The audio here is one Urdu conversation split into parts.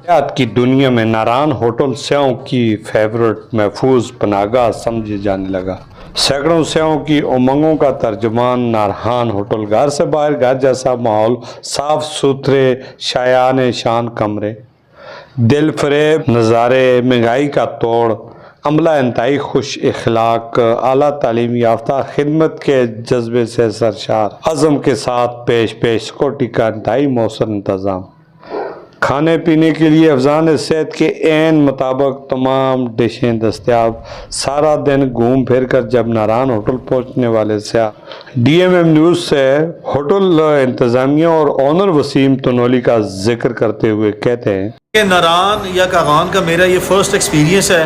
حیات کی دنیا میں ناران ہوٹل سیاحوں کی فیورٹ محفوظ پناہگاہ سمجھے جانے لگا۔ سینکڑوں سیاحوں کی امنگوں کا ترجمان ناران ہوٹل، گھر سے باہر گھر جیسا ماحول، صاف ستھرے شایان شان کمرے، دل فریب نظارے، مہنگائی کا توڑ، عملہ انتہائی خوش اخلاق، اعلیٰ تعلیم یافتہ، خدمت کے جذبے سے سرشار، عزم کے ساتھ پیش سیکورٹی کا انتہائی مؤثر انتظام، کھانے پینے کے لیے افزان صحت کے عین مطابق تمام ڈشیں دستیاب۔ سارا دن گھوم پھر کر جب ناران ہوٹل پہنچنے والے سیاح DMM نیوز سے ہوٹل انتظامیہ اور آنر وسیم تنولی کا ذکر کرتے ہوئے کہتے ہیں کہ ناران یا کاغان کا میرا یہ فرسٹ ایکسپیرینس ہے،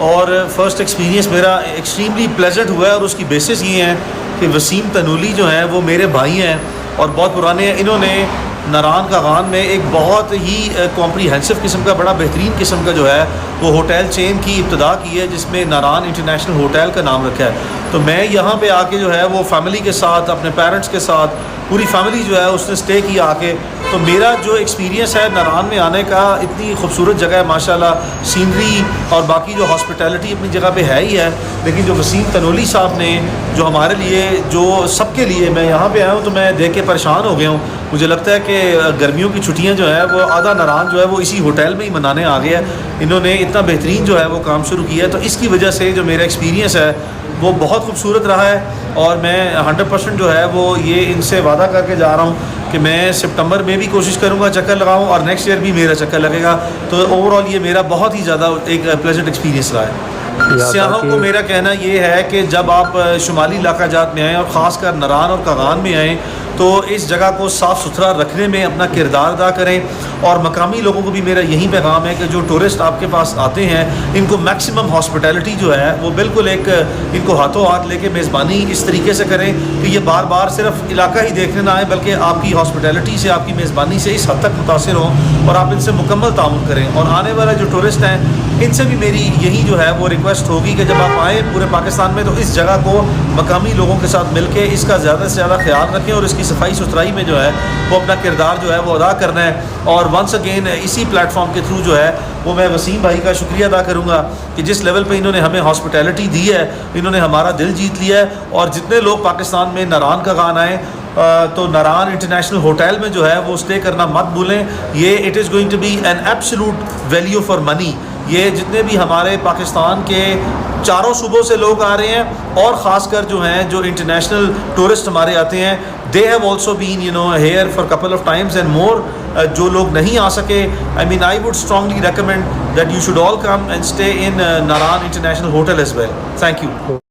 اور فرسٹ ایکسپیرینس میرا ایکسٹریملی پلیزنٹ ہوا ہے، اور اس کی بیسس یہ ہے کہ وسیم تنولی جو ہیں وہ میرے بھائی ہیں اور بہت پرانے ہیں۔ انہوں نے ناران کاغان میں ایک بہت ہی کمپریہنسو قسم کا، بڑا بہترین قسم کا جو ہے وہ ہوٹل چین کی ابتدا کی ہے، جس میں ناران انٹرنیشنل ہوٹل کا نام رکھا ہے۔ تو میں یہاں پہ آ کے جو ہے وہ فیملی کے ساتھ، اپنے پیرنٹس کے ساتھ، پوری فیملی جو ہے اس نے اسٹے کیا آ کے۔ تو میرا جو ایکسپیرینس ہے ناران میں آنے کا، اتنی خوبصورت جگہ ہے ماشاءاللہ، سینری اور باقی جو ہاسپٹیلٹی اپنی جگہ پہ ہے ہی ہے، لیکن جو وسیم تنولی صاحب نے جو ہمارے لیے، جو سب کے لیے، میں یہاں پہ آیا ہوں تو میں دیکھ کے پریشان ہو گیا ہوں۔ مجھے لگتا ہے کہ گرمیوں کی چھٹیاں جو ہے وہ آدھا ناران جو ہے وہ اسی ہوٹل میں ہی منانے آ گیا ہے۔ انہوں نے اتنا بہترین جو ہے وہ کام شروع کیا ہے، تو اس کی وجہ سے جو میرا ایکسپیرینس ہے وہ بہت خوبصورت رہا ہے، اور میں 100% جو ہے وہ یہ ان سے وعدہ کر کے جا رہا ہوں کہ میں سپتمبر میں بھی کوشش کروں گا چکر لگاؤں، اور نیکسٹ ایئر بھی میرا چکر لگے گا۔ تو اوور آل یہ میرا بہت ہی زیادہ ایک پلیزنٹ ایکسپیرینس رہا ہے۔ سیاحوں کو میرا کہنا یہ ہے کہ جب آپ شمالی علاقہ جات میں آئیں، اور خاص کر ناران اور کاغان میں آئیں، تو اس جگہ کو صاف ستھرا رکھنے میں اپنا کردار ادا کریں، اور مقامی لوگوں کو بھی میرا یہی پیغام ہے کہ جو ٹورسٹ آپ کے پاس آتے ہیں ان کو میکسیمم ہاسپٹیلٹی جو ہے وہ بالکل ایک ان کو ہاتھوں ہاتھ لے کے میزبانی اس طریقے سے کریں کہ یہ بار بار صرف علاقہ ہی دیکھنے نہ آئیں، بلکہ آپ کی ہاسپٹیلٹی سے، آپ کی میزبانی سے اس حد تک متاثر ہوں، اور آپ ان سے مکمل تعاون کریں۔ اور آنے والے جو ٹورسٹ ہیں ان سے بھی میری یہی جو ہے وہ ریکویسٹ ہوگی کہ جب آپ آئیں پورے پاکستان میں، تو اس جگہ کو مقامی لوگوں کے ساتھ مل کے اس کا زیادہ سے زیادہ خیال رکھیں، اور اس کی صفائی ستھرائی میں جو ہے وہ اپنا کردار جو ہے وہ ادا کرنا ہے۔ اور ونس اگین اسی پلیٹ فارم کے تھرو جو ہے وہ میں وسیم بھائی کا شکریہ ادا کروں گا کہ جس لیول پہ انہوں نے ہمیں ہاسپٹیلٹی دی ہے، انہوں نے ہمارا دل جیت لیا ہے۔ اور جتنے لوگ پاکستان میں ناران کاغان آئیں تو ناران انٹرنیشنل ہوٹل میں جو ہے وہ اسٹے کرنا مت بھولیں۔ یہ it is going to be an absolute value for money. یہ جتنے بھی ہمارے پاکستان کے چاروں صوبوں سے لوگ آ رہے ہیں، اور خاص کر جو ہیں جو انٹرنیشنل ٹورسٹ ہمارے آتے ہیں، they have also been here for a couple of times and more۔ جو لوگ نہیں آ سکے، I would strongly recommend that you should all come and stay in Naran International Hotel as well. Thank you.